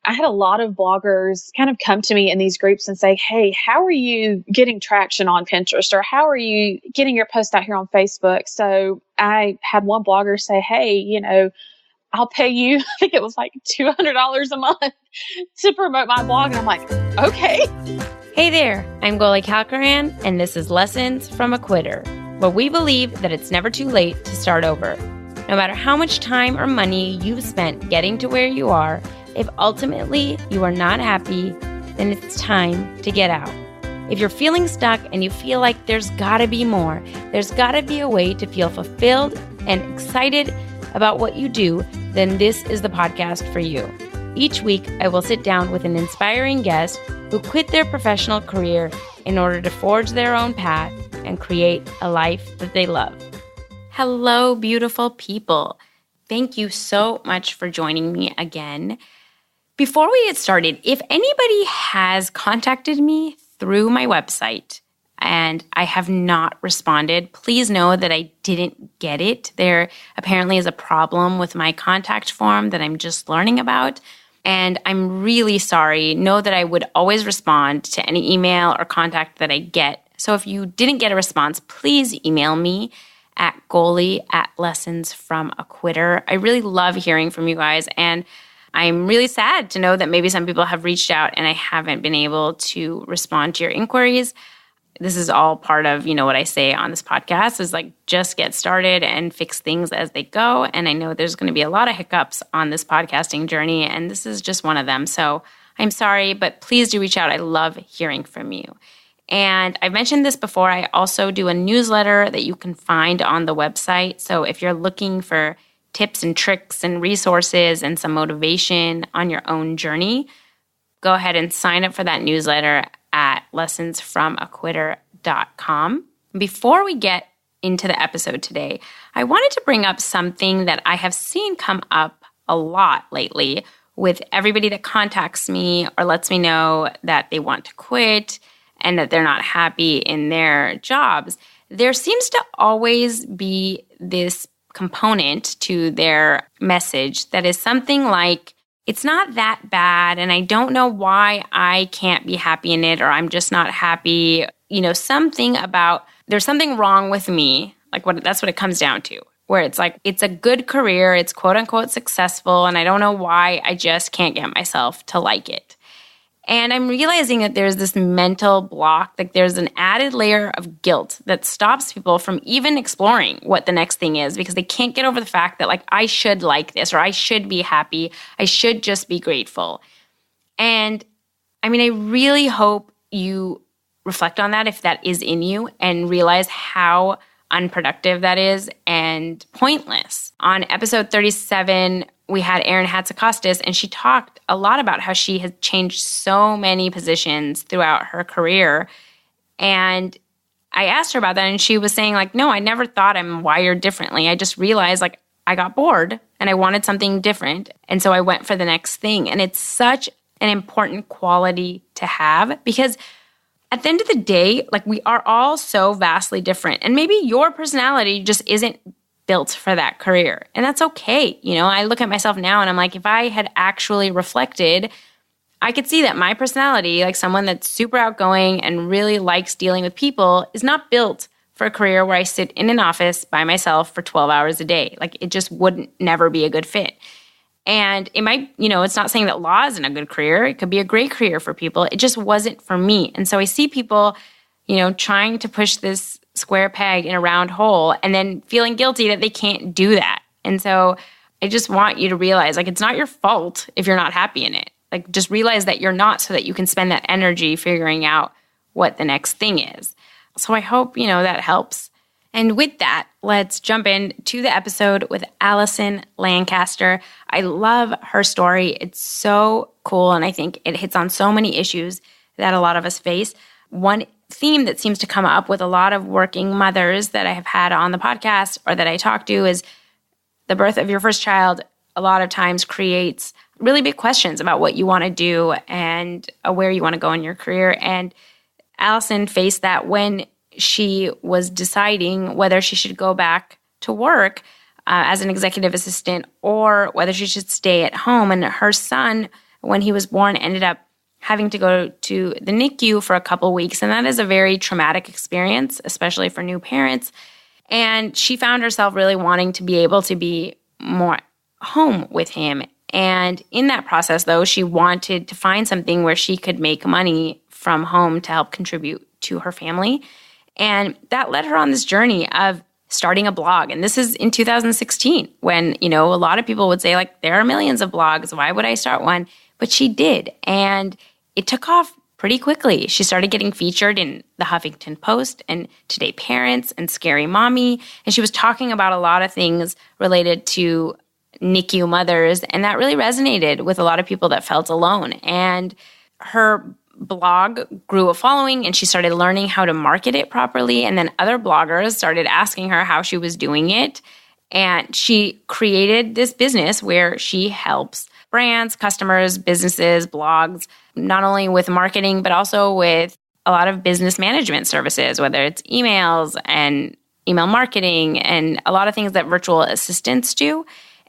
I had a lot of bloggers kind of come to me in these groups and say, hey, how are you getting traction on Pinterest? Or how are you getting your post out here on Facebook? So I had one blogger say, hey, I'll pay you, I think it was like $200 a month to promote my blog. And I'm like, okay. Hey there, I'm Goli Kalkaran, and this is Lessons from a Quitter, where we believe that it's never too late to start over. No matter how much time or money you've spent getting to where you are, if ultimately you are not happy, then it's time to get out. If you're feeling stuck and you feel like there's gotta be more, there's gotta be a way to feel fulfilled and excited about what you do, then this is the podcast for you. Each week, I will sit down with an inspiring guest who quit their professional career in order to forge their own path and create a life that they love. Hello, beautiful people. Thank you so much for joining me again. Before we get started, if anybody has contacted me through my website and I have not responded, please know that I didn't get it. There apparently is a problem with my contact form that I'm just learning about. And I'm really sorry. Know that I would always respond to any email or contact that I get. So if you didn't get a response, please email me at Goli@lessonsfromaquitter. I really love hearing from you guys. And I'm really sad to know that maybe some people have reached out and I haven't been able to respond to your inquiries. This is all part of, what I say on this podcast is like, just get started and fix things as they go. And I know there's going to be a lot of hiccups on this podcasting journey, and this is just one of them. So I'm sorry, but please do reach out. I love hearing from you. And I've mentioned this before. I also do a newsletter that you can find on the website. So if you're looking for tips and tricks and resources and some motivation on your own journey, go ahead and sign up for that newsletter at lessonsfromaquitter.com. Before we get into the episode today, I wanted to bring up something that I have seen come up a lot lately with everybody that contacts me or lets me know that they want to quit and that they're not happy in their jobs. There seems to always be this component to their message that is something like, it's not that bad, and I don't know why I can't be happy in it, or I'm just not happy. Something about there's something wrong with me. That's what it comes down to, where it's like, it's a good career, it's quote unquote successful, and I don't know why I just can't get myself to like it. And I'm realizing that there's this mental block, like there's an added layer of guilt that stops people from even exploring what the next thing is because they can't get over the fact that I should like this or I should be happy. I should just be grateful. And I really hope you reflect on that if that is in you and realize how unproductive that is and pointless. On episode 37, we had Erin Hatzakostas, and she talked a lot about how she has changed so many positions throughout her career. And I asked her about that, and she was saying, no, I never thought I'm wired differently. I just realized, I got bored, and I wanted something different. And so I went for the next thing. And it's such an important quality to have because at the end of the day, we are all so vastly different. And maybe your personality just isn't built for that career. And that's okay. I look at myself now and I'm like, if I had actually reflected, I could see that my personality, someone that's super outgoing and really likes dealing with people, is not built for a career where I sit in an office by myself for 12 hours a day. It just wouldn't never be a good fit. And it might, it's not saying that law isn't a good career. It could be a great career for people. It just wasn't for me. And so I see people, trying to push this square peg in a round hole and then feeling guilty that they can't do that. And so I just want you to realize, it's not your fault if you're not happy in it. Just realize that you're not so that you can spend that energy figuring out what the next thing is. So I hope, that helps. And with that, let's jump into the episode with Allison Lancaster. I love her story. It's so cool. And I think it hits on so many issues that a lot of us face. One theme that seems to come up with a lot of working mothers that I have had on the podcast or that I talk to is the birth of your first child a lot of times creates really big questions about what you want to do and where you want to go in your career. And Allison faced that when she was deciding whether she should go back to work as an executive assistant or whether she should stay at home. And her son when he was born, ended up having to go to the NICU for a couple weeks. And that is a very traumatic experience, especially for new parents. And she found herself really wanting to be able to be more home with him. And in that process, though, she wanted to find something where she could make money from home to help contribute to her family. And that led her on this journey of starting a blog. And this is in 2016 when, a lot of people would say, like, there are millions of blogs. Why would I start one? But she did. And it took off pretty quickly. She started getting featured in the Huffington Post and Today Parents and Scary Mommy. And she was talking about a lot of things related to NICU mothers. And that really resonated with a lot of people that felt alone. And her blog grew a following, and she started learning how to market it properly. And then other bloggers started asking her how she was doing it. And she created this business where she helps brands, customers, businesses, blogs, not only with marketing, but also with a lot of business management services, whether it's emails and email marketing and a lot of things that virtual assistants do.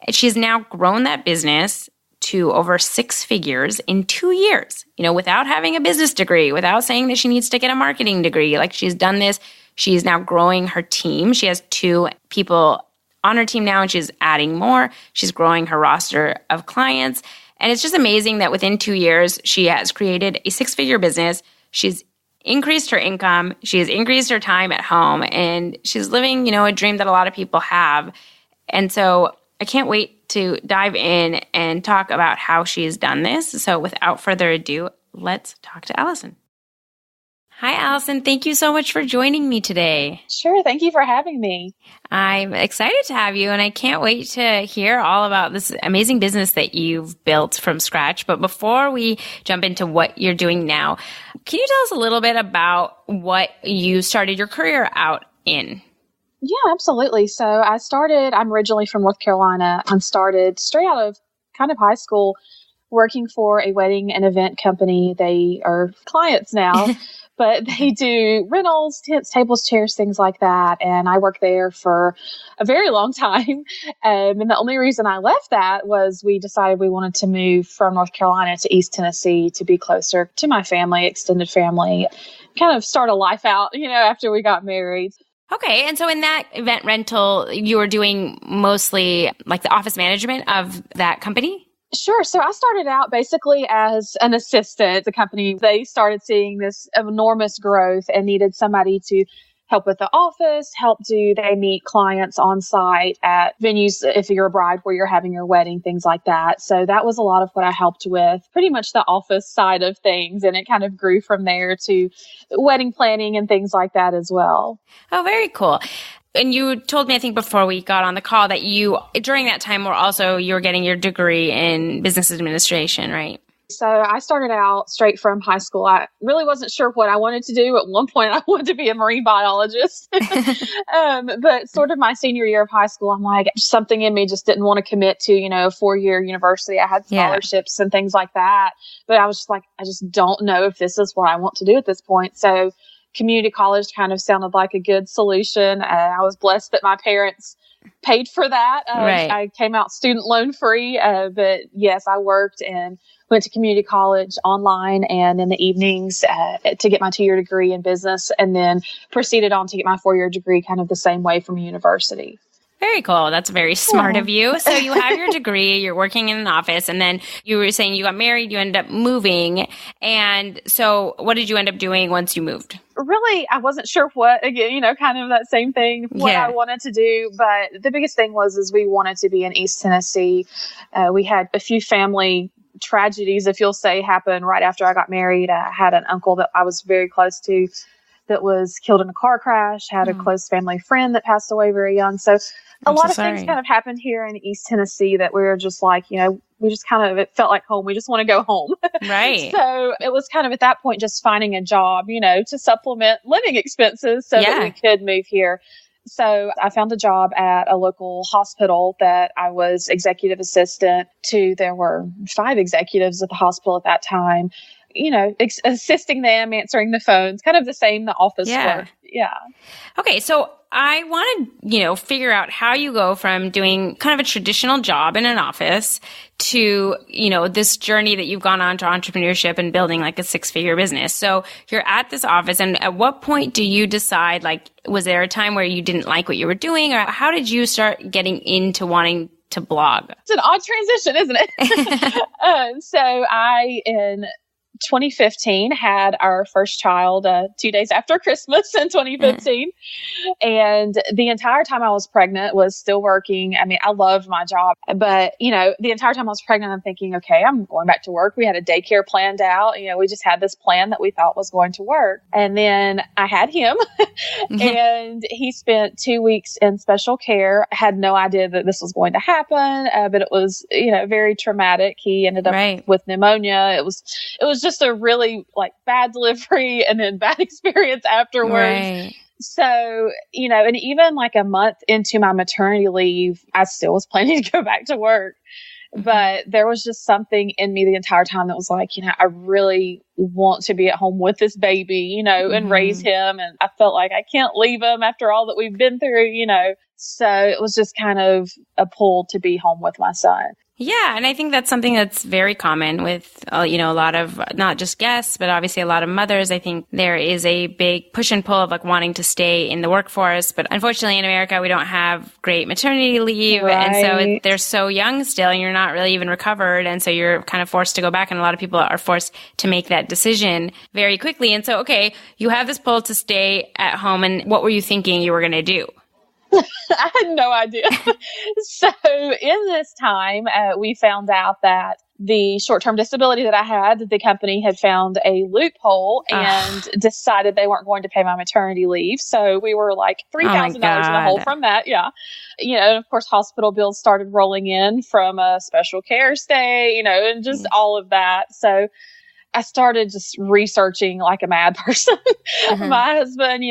And she's now grown that business to over 6 figures in 2 years, without having a business degree, without saying that she needs to get a marketing degree. Like, she's done this. She's now growing her team. She has 2 people on her team now, and she's adding more. She's growing her roster of clients. And it's just amazing that within 2 years, she has created a 6-figure business. She's increased her income. She has increased her time at home, and she's living, a dream that a lot of people have. And so I can't wait to dive in and talk about how she's done this. So without further ado, let's talk to Allison. Hi, Allison. Thank you so much for joining me today. Sure. Thank you for having me. I'm excited to have you, and I can't wait to hear all about this amazing business that you've built from scratch. But before we jump into what you're doing now, can you tell us a little bit about what you started your career out in? Yeah, absolutely. So I'm originally from North Carolina and started straight out of kind of high school working for a wedding and event company. They are clients now, but they do rentals, tents, tables, chairs, things like that. And I worked there for a very long time. And the only reason I left that was we decided we wanted to move from North Carolina to East Tennessee to be closer to my family, extended family, kind of start a life out, after we got married. Okay. And so in that event rental, you were doing mostly like the office management of that company? Sure. So I started out basically as an assistant at the company. They started seeing this enormous growth and needed somebody to help with the office, they meet clients on site at venues if you're a bride where you're having your wedding, things like that. So that was a lot of what I helped with, pretty much the office side of things. And it kind of grew from there to wedding planning and things like that as well. Oh, very cool. And you told me, I think before we got on the call, that you, during that time, you were getting your degree in business administration, right? So I started out straight from high school. I really wasn't sure what I wanted to do. At one point, I wanted to be a marine biologist. But sort of my senior year of high school, I'm like, something in me just didn't want to commit to, a 4-year university. I had scholarships and things like that. But I was just like, I just don't know if this is what I want to do at this point. So community college kind of sounded like a good solution. I was blessed that my parents paid for that. Right. I came out student loan free. But yes, I worked and went to community college online and in the evenings to get my 2-year degree in business, and then proceeded on to get my 4-year degree kind of the same way from university. Very cool. That's very smart of you. So you have your degree, you're working in an office, and then you were saying you got married, you ended up moving. And so what did you end up doing once you moved? Really, I wasn't sure what, again, kind of that same thing, what I wanted to do. But the biggest thing was we wanted to be in East Tennessee. We had a few family tragedies, if you'll say, happen right after I got married. I had an uncle that I was very close to that was killed in a car crash, had a close family friend that passed away very young. So a lot of things kind of happened here in East Tennessee that we were just like, we just kind of, it felt like home. We just want to go home. Right. So it was kind of at that point just finding a job, to supplement living expenses so that we could move here. So I found a job at a local hospital that I was executive assistant to. There were 5 executives at the hospital at that time. assisting them, answering the phones, kind of the same, the office work. Yeah. Okay. So I want to, figure out how you go from doing kind of a traditional job in an office to, this journey that you've gone on to entrepreneurship and building like a 6-figure business. So you're at this office, and at what point do you decide, like, was there a time where you didn't like what you were doing, or how did you start getting into wanting to blog? It's an odd transition, isn't it? So I, in 2015, had our first child 2 days after Christmas in 2015. And the entire time I was pregnant was still working. I mean, I loved my job, but the entire time I was pregnant, I'm thinking, okay, I'm going back to work. We had a daycare planned out. We just had this plan that we thought was going to work. And then I had him and he spent 2 weeks in special care. I had no idea that this was going to happen, but it was, very traumatic. He ended up with pneumonia. It was just a really bad delivery and then bad experience afterwards. Right. So, and even a month into my maternity leave, I still was planning to go back to work. But there was just something in me the entire time that was like, I really want to be at home with this baby, and raise him. And I felt like I can't leave him after all that we've been through, So it was just kind of a pull to be home with my son. Yeah. And I think that's something that's very common with, a lot of not just guests, but obviously a lot of mothers. I think there is a big push and pull of wanting to stay in the workforce. But unfortunately in America, we don't have great maternity leave. Right. And so they're so young still, and you're not really even recovered. And so you're kind of forced to go back. And a lot of people are forced to make that decision very quickly. And so, okay, you have this pull to stay at home. And what were you thinking you were going to do? I had no idea. So in this time, we found out that the short-term disability that I had, the company had found a loophole and decided they weren't going to pay my maternity leave. So we were like $3,000 in the hole from that. Yeah. And of course, hospital bills started rolling in from a special care stay, and just all of that. So I started just researching like a mad person. My husband,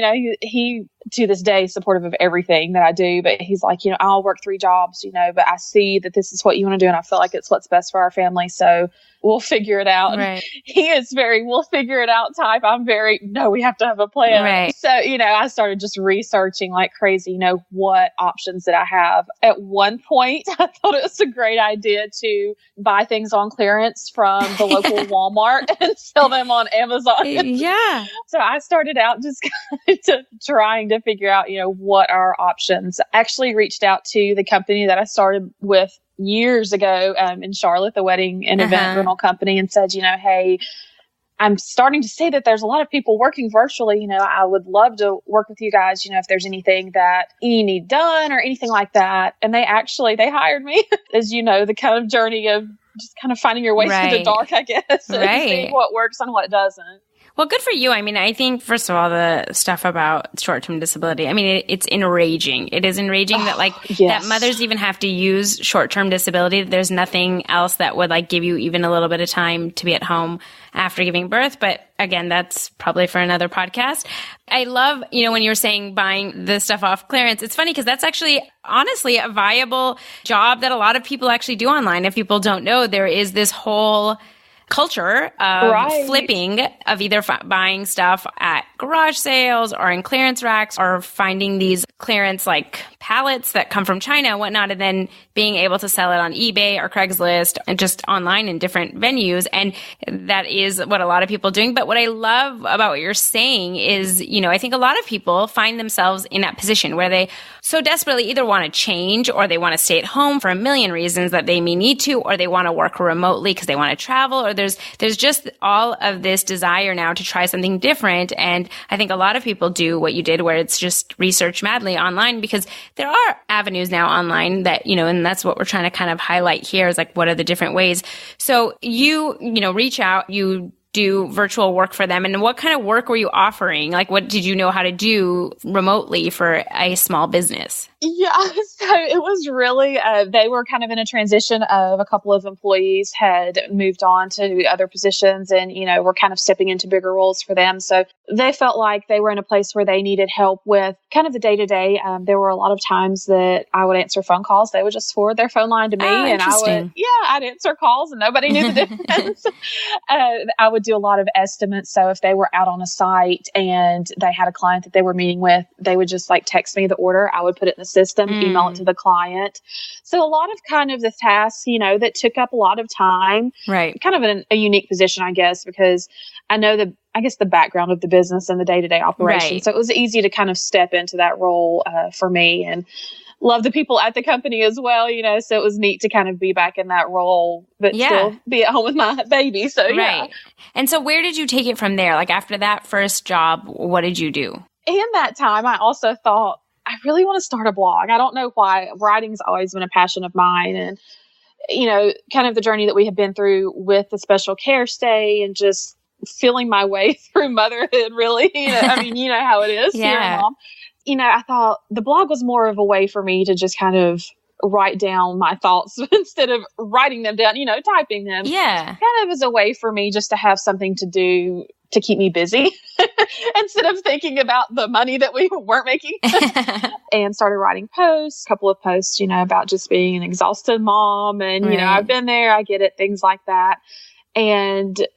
he to this day is supportive of everything that I do, but he's like, I'll work 3 jobs, but I see that this is what you want to do. And I feel like it's what's best for our family. So we'll figure it out. Right. He is very, we'll figure it out type. I'm very, no, we have to have a plan. Right. So, I started just researching like crazy, what options did I have? At one point, I thought it was a great idea to buy things on clearance from the local Walmart and sell them on Amazon. Yeah. So I started out just kind of trying to figure out, what are options. I actually reached out to the company that I started with years ago in Charlotte, the wedding and event rental company, and said, hey, I'm starting to see that there's a lot of people working virtually. I would love to work with you guys, if there's anything that you need done or anything like that. And they hired me, as the kind of journey of just kind of finding your way through the dark, I guess, and seeing what works and what doesn't. Well, good for you. I mean, I think, first of all, the stuff about short-term disability, I mean, it's enraging. It is enraging that that mothers even have to use short-term disability. There's nothing else that would give you even a little bit of time to be at home after giving birth. But again, that's probably for another podcast. I love, when you were saying buying the stuff off clearance, it's funny because that's actually honestly a viable job that a lot of people actually do online. If people don't know, there is this whole culture of flipping, of either buying stuff at garage sales or in clearance racks, or finding these clearance pallets that come from China and whatnot, and then being able to sell it on eBay or Craigslist and just online in different venues. And that is what a lot of people are doing. But what I love about what you're saying is, I think a lot of people find themselves in that position where they so desperately either want to change, or they want to stay at home for a million reasons that they may need to, or they want to work remotely because they want to travel, or there's just all of this desire now to try something different. And I think a lot of people do what you did, where it's just research madly online, because there are avenues now online that, and that's what we're trying to kind of highlight here is what are the different ways. So you reach out, you do virtual work for them. And what kind of work were you offering? What did you know how to do remotely for a small business? Yeah, so it was really, they were kind of in a transition of a couple of employees had moved on to other positions and, were kind of stepping into bigger roles for them. So they felt like they were in a place where they needed help with kind of the day-to-day. There were a lot of times that I would answer phone calls. They would just forward their phone line to me, and I'd answer calls and nobody knew the difference. I would do a lot of estimates. So if they were out on a site and they had a client that they were meeting with, they would just like text me the order. I would put it in the system, email it to the client. So a lot of kind of the tasks, that took up a lot of time. Right. Kind of a unique position, I guess, because I know the background of the business and the day-to-day operation. Right. So it was easy to kind of step into that role for me, and love the people at the company as well, so it was neat to kind of be back in that role, but still be at home with my baby. So, Right. And so where did you take it from there? Like after that first job, what did you do? In that time, I also thought, I really want to start a blog. I don't know why. Writing's always been a passion of mine. And, kind of the journey that we have been through with the special care stay and just feeling my way through motherhood, really. You know how it is. You're a mom. I thought the blog was more of a way for me to just kind of write down my thoughts instead of writing them down, typing them. Yeah. Kind of as a way for me just to have something to do to keep me busy instead of thinking about the money that we weren't making. And started writing posts, a couple of posts, about just being an exhausted mom. And, I've been there, I get it, things like that. And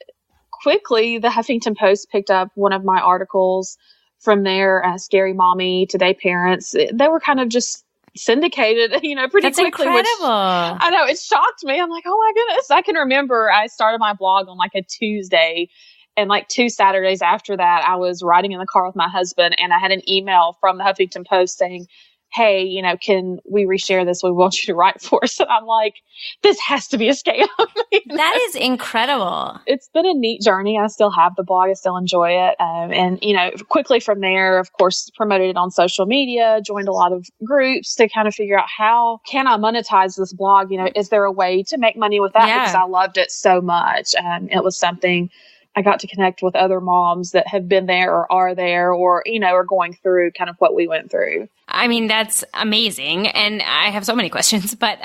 quickly, the Huffington Post picked up one of my articles from there, Scary Mommy, Today Parents. They were kind of just syndicated, pretty That's quickly. Incredible. Which I know, it shocked me. I'm like, oh my goodness. I can remember I started my blog on like a Tuesday, and like 2 Saturdays after that, I was riding in the car with my husband, and I had an email from the Huffington Post saying, hey, can we reshare this? We want you to write for us. And I'm like, this has to be a scam. That is incredible. It's been a neat journey. I still have the blog. I still enjoy it. And quickly from there, of course, promoted it on social media, joined a lot of groups to kind of figure out how can I monetize this blog? Is there a way to make money with that? Yeah. Because I loved it so much. It was something I got to connect with other moms that have been there or are there or, are going through kind of what we went through. I mean, that's amazing. And I have so many questions, but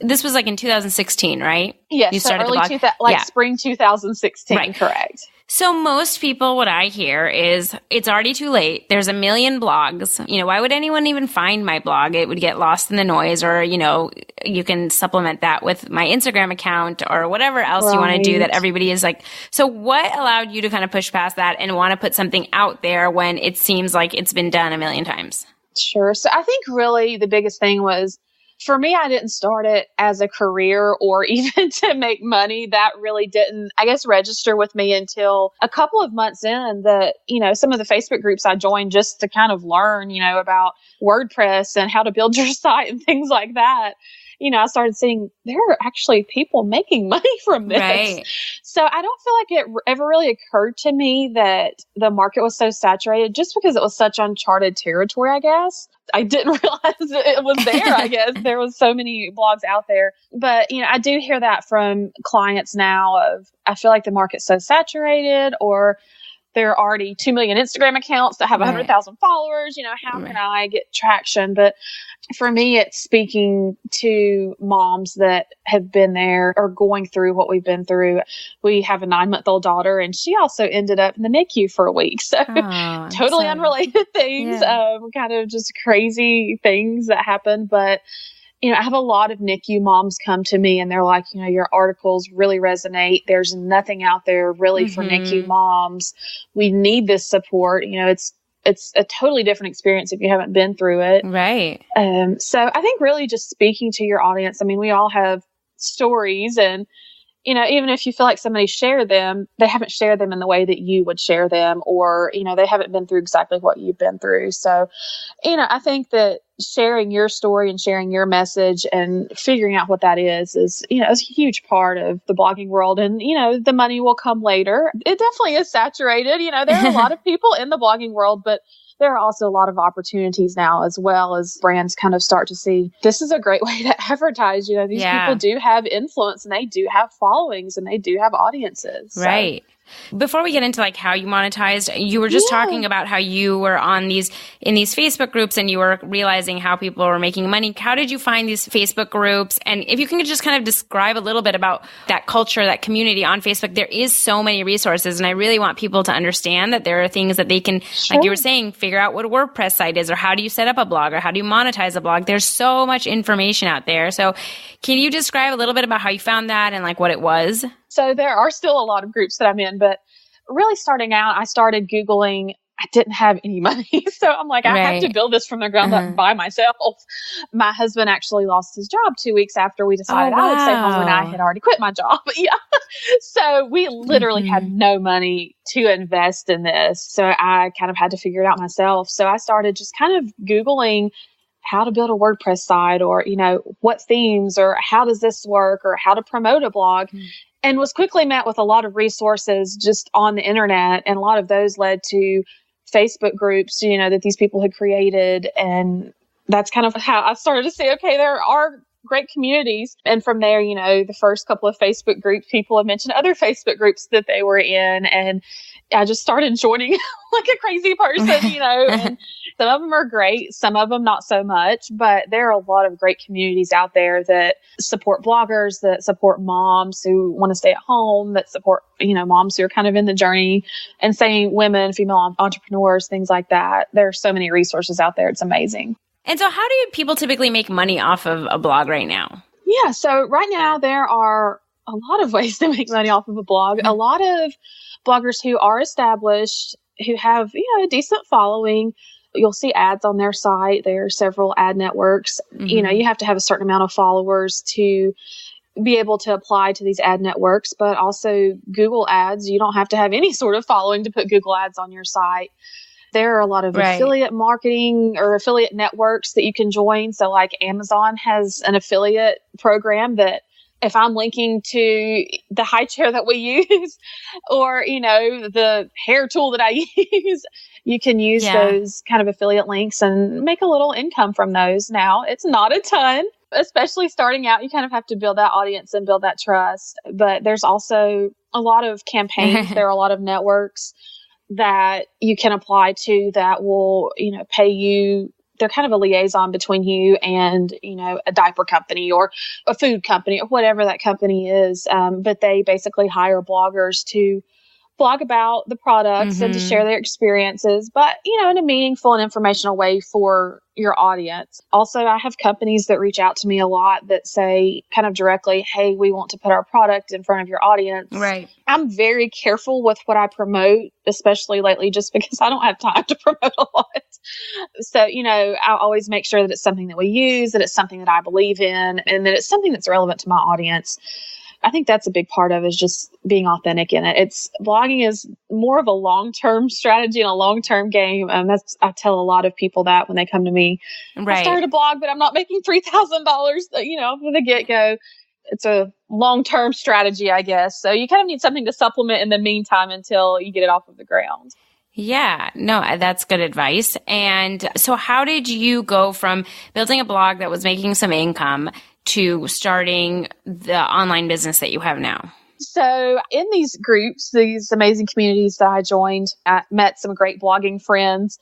this was like in 2016, right? Yes. You started early the blog? Spring 2016, right. Correct. So most people, what I hear is it's already too late. There's a million blogs. Why would anyone even find my blog? It would get lost in the noise, or, you can supplement that with my Instagram account or whatever else you want to do that everybody is like. So what allowed you to kind of push past that and want to put something out there when it seems like it's been done a million times? Sure. So I think really the biggest thing was, for me, I didn't start it as a career or even to make money. That really didn't, I guess, register with me until a couple of months in that, some of the Facebook groups I joined just to kind of learn, about WordPress and how to build your site and things like that. I started seeing there are actually people making money from this. Right. So I don't feel like it ever really occurred to me that the market was so saturated just because it was such uncharted territory, I guess. I didn't realize it was there, I guess. There was so many blogs out there. But, I do hear that from clients now I feel like the market's so saturated, or there are already 2 million Instagram accounts that have 100,000 followers. How can I get traction? But for me, it's speaking to moms that have been there or going through what we've been through. We have a 9-month-old daughter, and she also ended up in the NICU for a week. So totally unrelated things, kind of just crazy things that happen. But I have a lot of NICU moms come to me and they're like, your articles really resonate. There's nothing out there really for NICU moms. We need this support. It's a totally different experience if you haven't been through it. Right. So I think really just speaking to your audience. I mean, we all have stories, and even if you feel like somebody shared them, they haven't shared them in the way that you would share them, or, they haven't been through exactly what you've been through. So, I think that sharing your story and sharing your message and figuring out what that is a huge part of the blogging world. And, the money will come later. It definitely is saturated. There are a lot of people in the blogging world, but there are also a lot of opportunities now, as well as brands kind of start to see this is a great way to advertise. These people do have influence, and they do have followings, and they do have audiences. Right. Before we get into like how you monetized, you were just talking about how you were in these Facebook groups and you were realizing how people were making money. How did you find these Facebook groups? And if you can just kind of describe a little bit about that culture, that community on Facebook. There is so many resources, and I really want people to understand that there are things that they can, like you were saying, figure out what a WordPress site is, or how do you set up a blog, or how do you monetize a blog. There's so much information out there. So can you describe a little bit about how you found that and like what it was? So there are still a lot of groups that I'm in, but really starting out, I started Googling. I didn't have any money. So I'm like, I have to Right. build this from the ground up by myself. My husband actually lost his job 2 weeks after we decided I would stay home when I had already quit my job. Yeah. So we literally had no money to invest in this. So I kind of had to figure it out myself. So I started just kind of Googling how to build a WordPress site, or, what themes, or how does this work, or how to promote a blog. And was quickly met with a lot of resources just on the internet. And a lot of those led to Facebook groups, that these people had created. And that's kind of how I started to say, okay, there are great communities. And from there, the first couple of Facebook groups, people have mentioned other Facebook groups that they were in. And I just started joining like a crazy person, and some of them are great. Some of them not so much, but there are a lot of great communities out there that support bloggers, that support moms who want to stay at home, that support, moms who are kind of in the journey, and saying women, female entrepreneurs, things like that. There are so many resources out there. It's amazing. And so how do people typically make money off of a blog right now? Yeah. So right now there are a lot of ways to make money off of a blog. A lot of bloggers who are established, who have, a decent following, you'll see ads on their site. There are several ad networks. You have to have a certain amount of followers to be able to apply to these ad networks, but also Google ads. You don't have to have any sort of following to put Google ads on your site. There are a lot of affiliate marketing or affiliate networks that you can join. So like Amazon has an affiliate program that if I'm linking to the high chair that we use, or, the hair tool that I use, you can use those kind of affiliate links and make a little income from those. Now, it's not a ton, especially starting out. You kind of have to build that audience and build that trust. But there's also a lot of campaigns. There are a lot of networks that you can apply to that will, pay you. They're kind of a liaison between you and, a diaper company or a food company or whatever that company is. But they basically hire bloggers to blog about the products and to share their experiences, but, in a meaningful and informational way for your audience. Also, I have companies that reach out to me a lot that say kind of directly, hey, we want to put our product in front of your audience. Right. I'm very careful with what I promote, especially lately, just because I don't have time to promote a lot. So, I'll always make sure that it's something that we use, that it's something that I believe in, and that it's something that's relevant to my audience. I think that's a big part of it, is just being authentic in it. Blogging is more of a long-term strategy and a long-term game. I tell a lot of people that when they come to me. I started a blog, but I'm not making $3,000, from the get-go. It's a long-term strategy, I guess. So you kind of need something to supplement in the meantime until you get it off of the ground. Yeah, no, that's good advice. And so how did you go from building a blog that was making some income to starting the online business that you have now? So in these groups, these amazing communities that I joined, I met some great blogging friends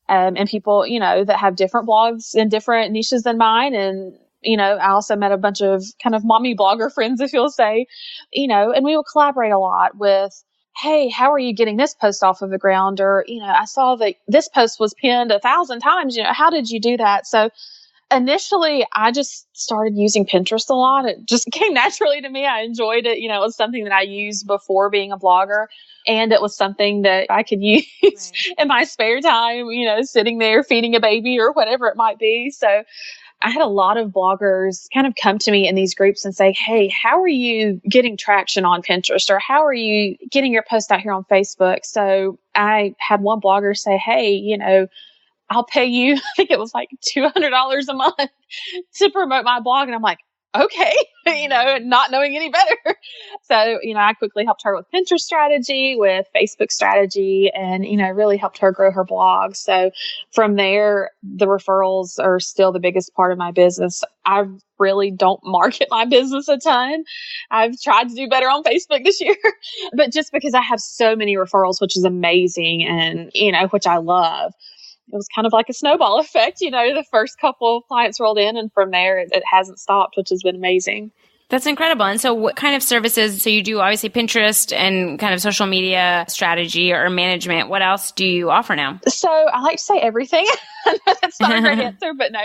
and people, that have different blogs in different niches than mine. And, I also met a bunch of kind of mommy blogger friends, if you'll say, and we will collaborate a lot with, hey, how are you getting this post off of the ground? Or, I saw that this post was pinned 1,000 times. How did you do that? So initially, I just started using Pinterest a lot. It just came naturally to me. I enjoyed it. It was something that I used before being a blogger. And it was something that I could use in my spare time, sitting there feeding a baby or whatever it might be. So I had a lot of bloggers kind of come to me in these groups and say, hey, how are you getting traction on Pinterest? Or how are you getting your post out here on Facebook? So I had one blogger say, hey, I'll pay you, I think it was like $200 a month to promote my blog. And I'm like, okay, not knowing any better. So, I quickly helped her with Pinterest strategy, with Facebook strategy, and, really helped her grow her blog. So from there, the referrals are still the biggest part of my business. I really don't market my business a ton. I've tried to do better on Facebook this year, but just because I have so many referrals, which is amazing and, which I love. It was kind of like a snowball effect. The first couple of clients rolled in, and from there it hasn't stopped, which has been amazing. That's incredible. And so what kind of services, so you do obviously Pinterest and kind of social media strategy or management. What else do you offer now? So I like to say everything. I know that's not a great answer, but no.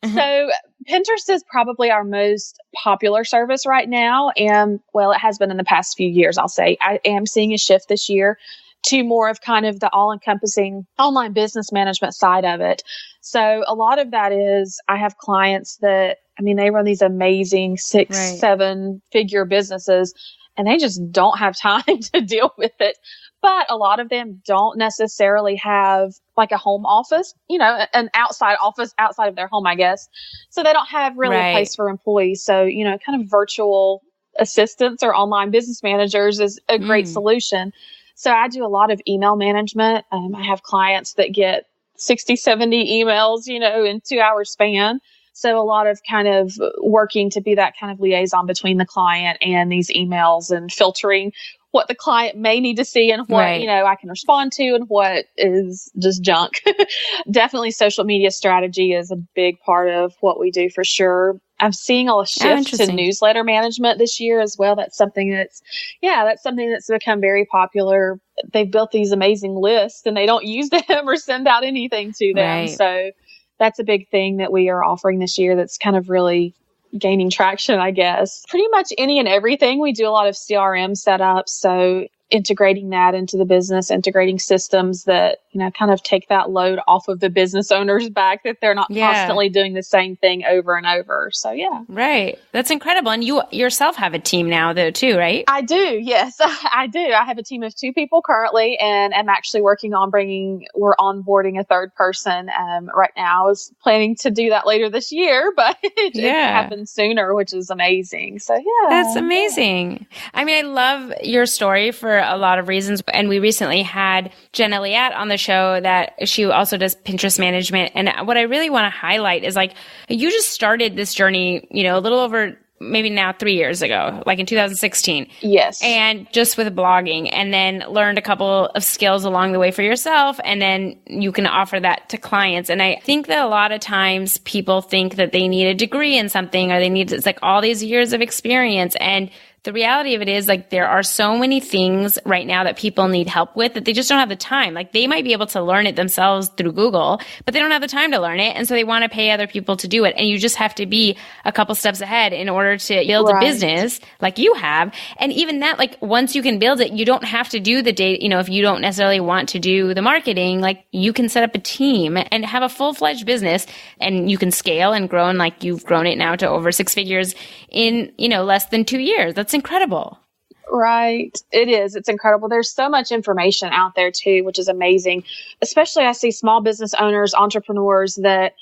So Pinterest is probably our most popular service right now. And well, it has been in the past few years, I'll say. I am seeing a shift this year to more of kind of the all-encompassing online business management side of it. So a lot of that is I have clients that, I mean, they run these amazing 6, 7-figure businesses, and they just don't have time to deal with it. But a lot of them don't necessarily have like a home office, you know, an outside office outside of their home, I guess. So they don't have really a place for employees. So, you know, kind of virtual assistants or online business managers is a great solution. So I do a lot of email management. I have clients that get 60, 70 emails, you know, in 2-hour span. So a lot of kind of working to be that kind of liaison between the client and these emails and filtering what the client may need to see and what, you know, I can respond to and what is just junk. Definitely social media strategy is a big part of what we do for sure. I'm seeing a shift to newsletter management this year as well. That's something that's become very popular. They've built these amazing lists and they don't use them or send out anything to them. So that's a big thing that we are offering this year that's kind of really gaining traction, I guess. Pretty much any and everything. We do a lot of CRM setups. So integrating that into the business, integrating systems that, you know, kind of take that load off of the business owner's back, that they're not constantly doing the same thing over and over. So, yeah. Right. That's incredible. And you yourself have a team now, though, too, right? I do. Yes, I do. I have a team of 2 people currently, and I'm actually working on we're onboarding a 3rd person right now. I was planning to do that later this year, but it happened sooner, which is amazing. So, yeah. That's amazing. I mean, I love your story for a lot of reasons. And we recently had Jen Elliott on the show that she also does Pinterest management. And what I really want to highlight is like, you just started this journey, you know, a little over maybe now 3 years ago, like in 2016. Yes. And just with blogging, and then learned a couple of skills along the way for yourself. And then you can offer that to clients. And I think that a lot of times people think that they need a degree in something, or it's like all these years of experience. And the reality of it is, like, there are so many things right now that people need help with that they just don't have the time. Like, they might be able to learn it themselves through Google, but they don't have the time to learn it. And so they want to pay other people to do it. And you just have to be a couple steps ahead in order to build a business like you have. And even that, like, once you can build it, you don't have to do the data. You know, if you don't necessarily want to do the marketing, like, you can set up a team and have a full-fledged business, and you can scale and grow. And like, you've grown it now to over 6 figures in, you know, less than 2 years. That's incredible. Right. It is. It's incredible. There's so much information out there too, which is amazing. Especially I see small business owners, entrepreneurs that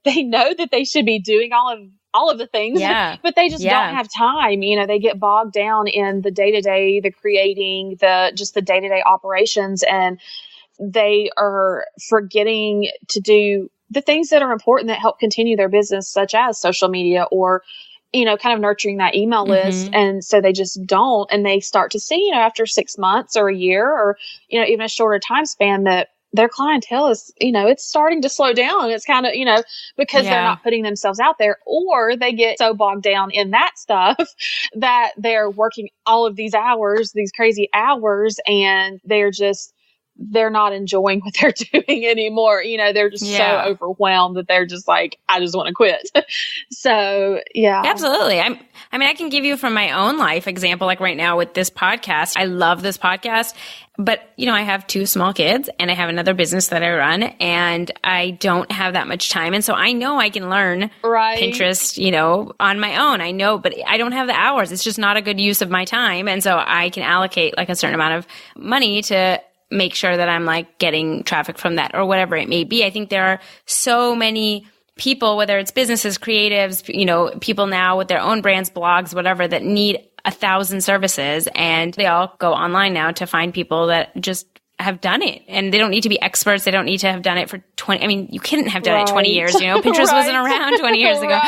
they know that they should be doing all of the things, but they just don't have time. You know, they get bogged down in the day-to-day, the creating, just the day-to-day operations, and they are forgetting to do the things that are important that help continue their business, such as social media or, you know, kind of nurturing that email list. And so they just don't, and they start to see, you know, after 6 months or a year or, you know, even a shorter time span, that their clientele is, you know, it's starting to slow down. It's kind of, you know, because they're not putting themselves out there, or they get so bogged down in that stuff that they're working all of these hours, these crazy hours, and they're not enjoying what they're doing anymore. You know, they're just so overwhelmed that they're just like, I just want to quit. So, yeah. Absolutely. I mean, I can give you from my own life example, like right now with this podcast. I love this podcast, but, you know, I have 2 small kids and I have another business that I run, and I don't have that much time. And so I know I can learn Pinterest, you know, on my own. I know, but I don't have the hours. It's just not a good use of my time. And so I can allocate like a certain amount of money to make sure that I'm like getting traffic from that or whatever it may be. I think there are so many people, whether it's businesses, creatives, you know, people now with their own brands, blogs, whatever, that need 1,000 services, and they all go online now to find people that just have done it. And they don't need to be experts. They don't need to have done it for 20. I mean, you couldn't have done it 20 years, you know, Pinterest wasn't around 20 years ago.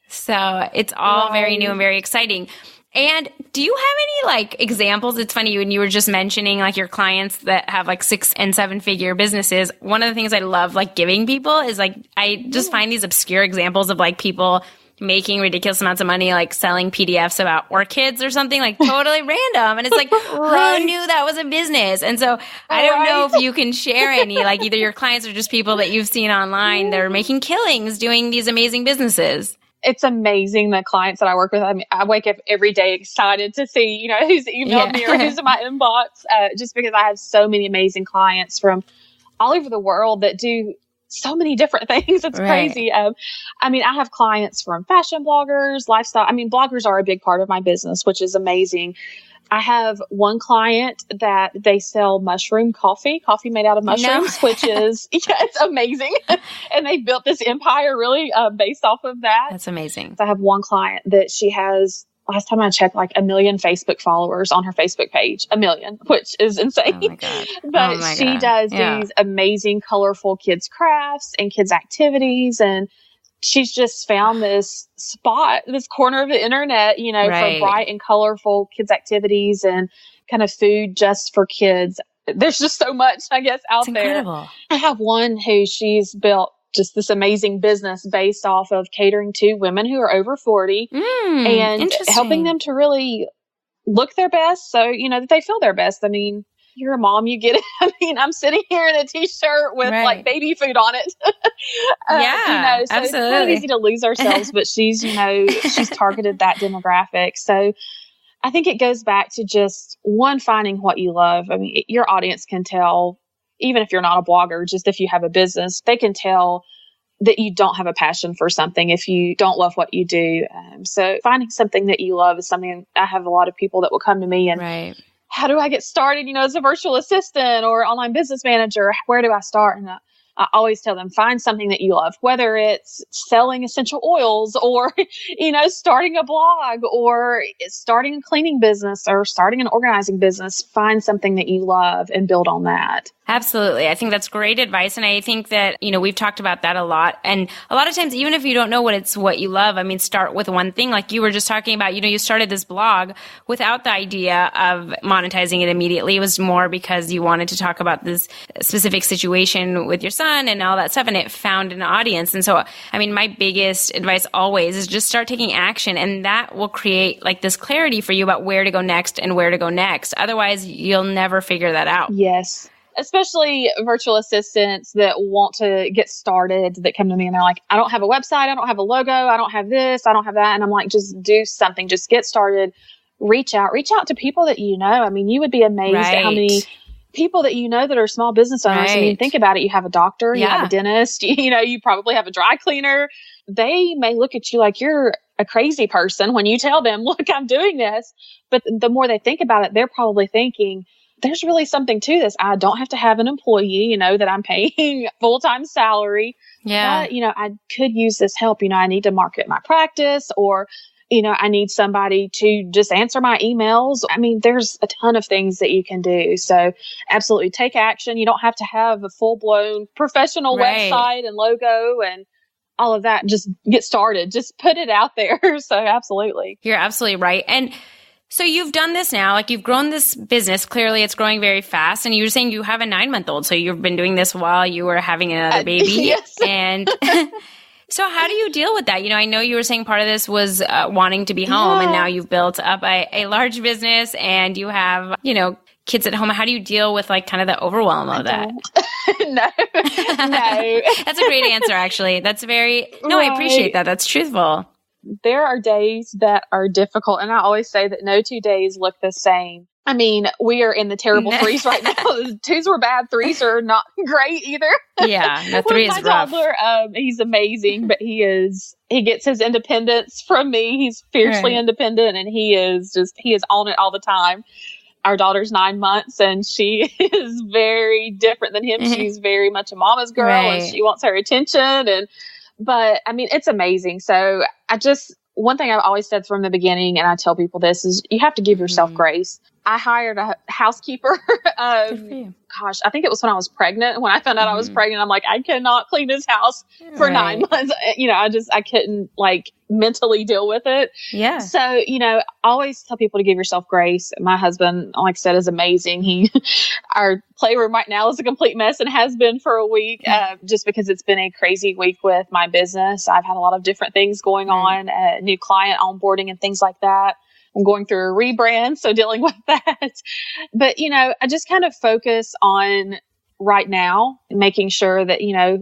So it's all very new and very exciting. And do you have any like examples? It's funny when you were just mentioning like your clients that have like 6 and 7 figure businesses. One of the things I love like giving people is like, I just find these obscure examples of like people making ridiculous amounts of money, like selling PDFs about orchids or something, like totally random. And it's like, who knew that was a business? And so I don't know if you can share any, like either your clients or just people that you've seen online that are making killings doing these amazing businesses. It's amazing, the clients that I work with. I mean, I wake up every day excited to see, you know, who's emailed me or who's in my inbox, just because I have so many amazing clients from all over the world that do so many different things. It's crazy. I mean, I have clients from fashion bloggers, lifestyle. I mean, bloggers are a big part of my business, which is amazing. I have one client that they sell mushroom coffee made out of mushrooms, which is, it's amazing. And they built this empire really based off of that. That's amazing. So I have one client that she has, last time I checked, like 1 million Facebook followers on her Facebook page, 1 million, which is insane. Oh my God. But she does these amazing, colorful kids crafts and kids activities. And she's just found this spot, this corner of the internet, you know, for bright and colorful kids activities and kind of food just for kids. There's just so much, I guess, out there. Incredible. I have one who she's built just this amazing business based off of catering to women who are over 40 and helping them to really look their best. So, you know, that they feel their best. I mean, you're a mom, you get it. I mean, I'm sitting here in a t-shirt with like baby food on it. So absolutely. It's kind of easy to lose ourselves, but she's, you know, she's targeted that demographic. So I think it goes back to just one, finding what you love. I mean, your audience can tell, even if you're not a blogger, just if you have a business, they can tell that you don't have a passion for something if you don't love what you do. So finding something that you love is something I have a lot of people that will come to me and how do I get started, you know, as a virtual assistant or online business manager? Where do I start? And I always tell them, find something that you love, whether it's selling essential oils or, you know, starting a blog or starting a cleaning business or starting an organizing business. Find something that you love and build on that. Absolutely. I think that's great advice. And I think that, you know, we've talked about that a lot. And a lot of times, even if you don't know what you love, I mean, start with one thing. Like you were just talking about, you know, you started this blog without the idea of monetizing it immediately. It was more because you wanted to talk about this specific situation with your son and all that stuff. And it found an audience. And so, I mean, my biggest advice always is just start taking action. And that will create like this clarity for you about where to go next and where to go next. Otherwise, you'll never figure that out. Yes. Especially virtual assistants that want to get started, that come to me and they're like, I don't have a website. I don't have a logo. I don't have this. I don't have that. And I'm like, just do something. Just get started. Reach out to people that you know. I mean, you would be amazed at how many people that you know that are small business owners. I mean, think about it. You have a doctor, you have a dentist, you know, you probably have a dry cleaner. They may look at you like you're a crazy person when you tell them, look, I'm doing this. But the more they think about it, they're probably thinking, there's really something to this. I don't have to have an employee, you know, that I'm paying full-time salary. But, you know, I could use this help. You know, I need to market my practice, or, you know, I need somebody to just answer my emails. I mean, there's a ton of things that you can do. So absolutely take action. You don't have to have a full-blown professional website and logo and all of that. Just get started. Just put it out there. So absolutely. You're absolutely right. And so you've done this now, like you've grown this business. Clearly it's growing very fast. And you were saying you have a 9-month-old. So you've been doing this while you were having another baby. Yes. And so how do you deal with that? You know, I know you were saying part of this was wanting to be home, and now you've built up a large business and you have, you know, kids at home. How do you deal with like kind of the overwhelm of that? No. That's a great answer, actually. That's very, I appreciate that. That's truthful. There are days that are difficult, and I always say that no 2 days look the same. I mean, we are in the terrible threes right now. 2s were bad, 3s are not great either. Yeah, no, 3 is rough. Toddler, he's amazing, but he gets his independence from me. He's fiercely independent, and he is on it all the time. Our daughter's 9 months, and she is very different than him. She's very much a mama's girl, and she wants her attention. But I mean, it's amazing. So one thing I've always said from the beginning, and I tell people this, is you have to give yourself grace. I hired a housekeeper. Good for you. Gosh, I think it was when I was pregnant. When I found out I was pregnant, I'm like, I cannot clean this house for 9 months. I couldn't mentally deal with it. Yeah. So, I always tell people to give yourself grace. My husband, like I said, is amazing. Our playroom right now is a complete mess and has been for a week, just because it's been a crazy week with my business. I've had a lot of different things going on, new client onboarding and things like that. I'm going through a rebrand, so dealing with that. But, I just kind of focus on right now, making sure that,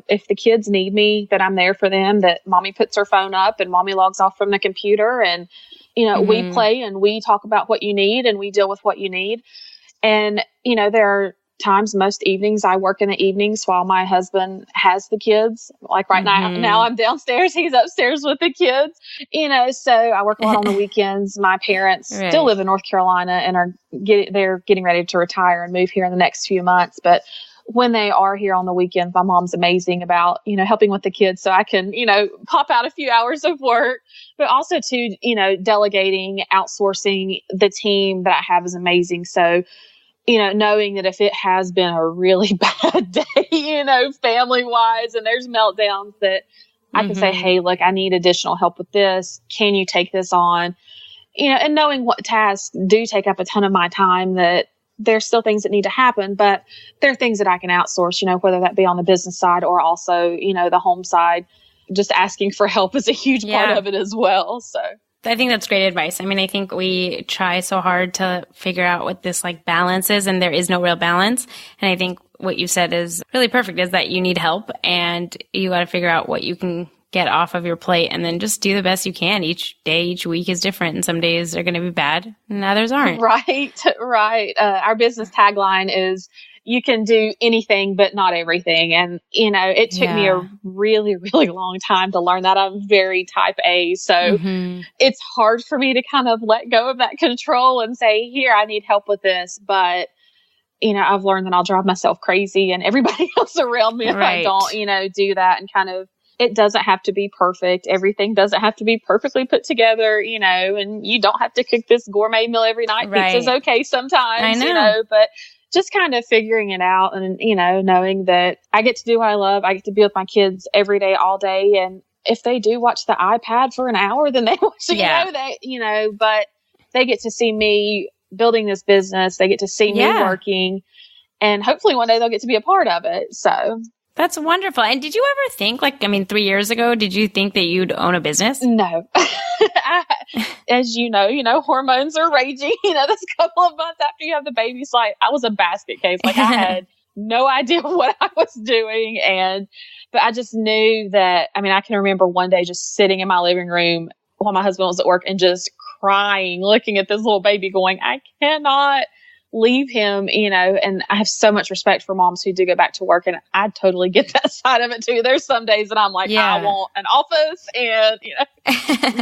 if the kids need me, that I'm there for them, that mommy puts her phone up and mommy logs off from the computer and, we play and we talk about what you need and we deal with what you need. And, there are times, most evenings, I work in the evenings while my husband has the kids. Like right now I'm downstairs, he's upstairs with the kids, so I work a lot on the weekends. My parents still live in North Carolina and they're getting ready to retire and move here in the next few months. But when they are here on the weekends, my mom's amazing about, helping with the kids. So I can, pop out a few hours of work, but also to, delegating, outsourcing the team that I have is amazing. So, knowing that if it has been a really bad day, family wise, and there's meltdowns, that I can say, hey, look, I need additional help with this. Can you take this on? And knowing what tasks do take up a ton of my time, that there's still things that need to happen, but there are things that I can outsource, whether that be on the business side or also, the home side. Just asking for help is a huge part of it as well. So I think that's great advice. I mean, I think we try so hard to figure out what this balance is, and there is no real balance. And I think what you said is really perfect, is that you need help and you got to figure out what you can get off of your plate and then just do the best you can. Each day, each week is different, and some days are going to be bad and others aren't. Right. Our business tagline is, you can do anything, but not everything. And, it took me a really, really long time to learn that. I'm very type A. So it's hard for me to kind of let go of that control and say, here, I need help with this. But, I've learned that I'll drive myself crazy and everybody else around me if I don't, do that. And kind of, it doesn't have to be perfect. Everything doesn't have to be perfectly put together, and you don't have to cook this gourmet meal every night. Pizza's okay sometimes, but just kind of figuring it out and, knowing that I get to do what I love. I get to be with my kids every day, all day. And if they do watch the iPad for an hour, then they watch it, but they get to see me building this business. They get to see me working, and hopefully one day they'll get to be a part of it. So that's wonderful. And did you ever think, 3 years ago, did you think that you'd own a business? No. As you know, hormones are raging. This couple of months after you have the baby, I was a basket case. I had no idea what I was doing. But I just knew that, I can remember one day just sitting in my living room while my husband was at work and just crying, looking at this little baby going, I cannot leave him, and I have so much respect for moms who do go back to work, and I totally get that side of it too. There's some days that I'm like, I want an office and,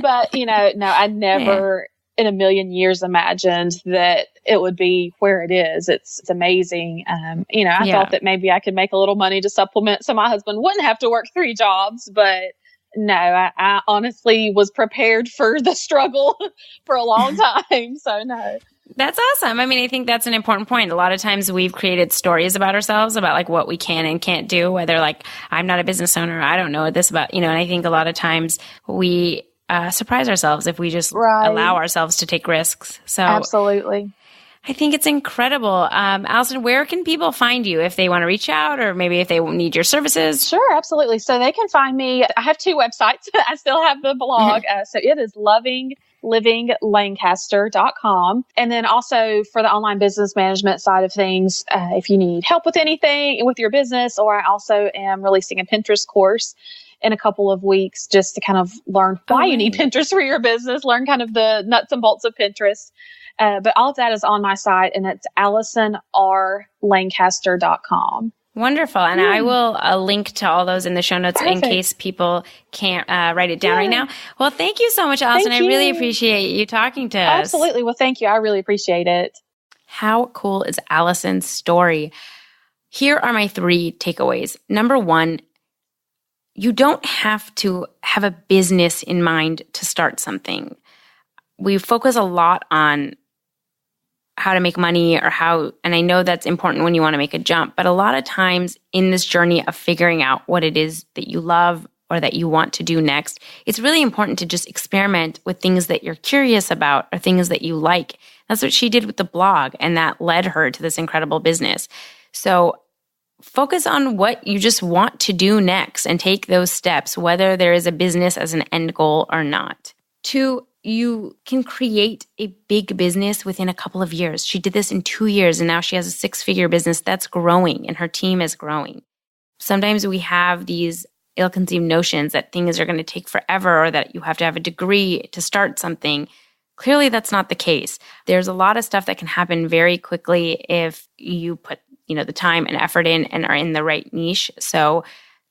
but, no, I never in a million years imagined that it would be where it is. It's amazing. I thought that maybe I could make a little money to supplement so my husband wouldn't have to work 3 jobs, but no, I honestly was prepared for the struggle for a long time. So no. That's awesome. I think that's an important point. A lot of times we've created stories about ourselves about what we can and can't do, whether I'm not a business owner, I don't know this about, and I think a lot of times we surprise ourselves if we just allow ourselves to take risks. So absolutely. I think it's incredible. Allison, where can people find you if they want to reach out or maybe if they need your services? Sure, absolutely. So they can find me. I have 2 websites. I still have the blog. So it is LovingLancaster.com. And then also for the online business management side of things, if you need help with anything with your business, or I also am releasing a Pinterest course in a couple of weeks just to kind of learn why you need Pinterest for your business, learn kind of the nuts and bolts of Pinterest. But all of that is on my site, and it's AllisonRLancaster.com. Wonderful. And I will link to all those in the show notes in case people can't write it down right now. Well, thank you so much, Allison. I really appreciate you talking to us. Absolutely. Well, thank you. I really appreciate it. How cool is Allison's story? Here are my 3 takeaways. Number 1, you don't have to have a business in mind to start something. We focus a lot on how to make money or and I know that's important when you want to make a jump, but a lot of times in this journey of figuring out what it is that you love or that you want to do next, it's really important to just experiment with things that you're curious about or things that you like. That's what she did with the blog, and that led her to this incredible business. So focus on what you just want to do next and take those steps, whether there is a business as an end goal or not. 2, you can create a big business within a couple of years. She did this in 2 years, and now she has a 6-figure business that's growing, and her team is growing. Sometimes we have these ill-conceived notions that things are going to take forever or that you have to have a degree to start something. Clearly, that's not the case. There's a lot of stuff that can happen very quickly if you put, the time and effort in and are in the right niche. So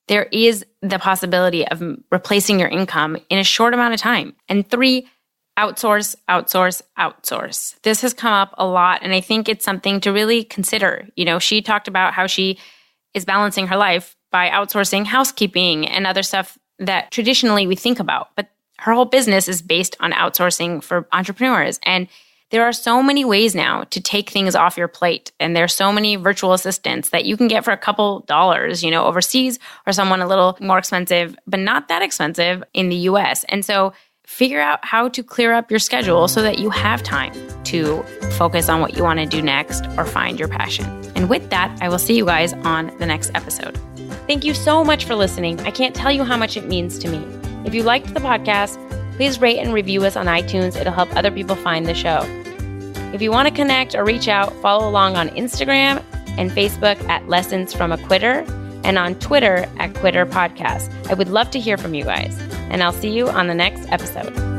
there is the possibility of replacing your income in a short amount of time. And 3, outsource, outsource, outsource. This has come up a lot, and I think it's something to really consider. She talked about how she is balancing her life by outsourcing housekeeping and other stuff that traditionally we think about. But her whole business is based on outsourcing for entrepreneurs. And there are so many ways now to take things off your plate. And there's so many virtual assistants that you can get for a couple dollars, overseas, or someone a little more expensive, but not that expensive in the US. And so figure out how to clear up your schedule so that you have time to focus on what you want to do next or find your passion. And with that, I will see you guys on the next episode. Thank you so much for listening. I can't tell you how much it means to me. If you liked the podcast, please rate and review us on iTunes. It'll help other people find the show. If you want to connect or reach out, follow along on Instagram and Facebook at Lessons from a Quitter and on Twitter at Quitter Podcast. I would love to hear from you guys, and I'll see you on the next episode.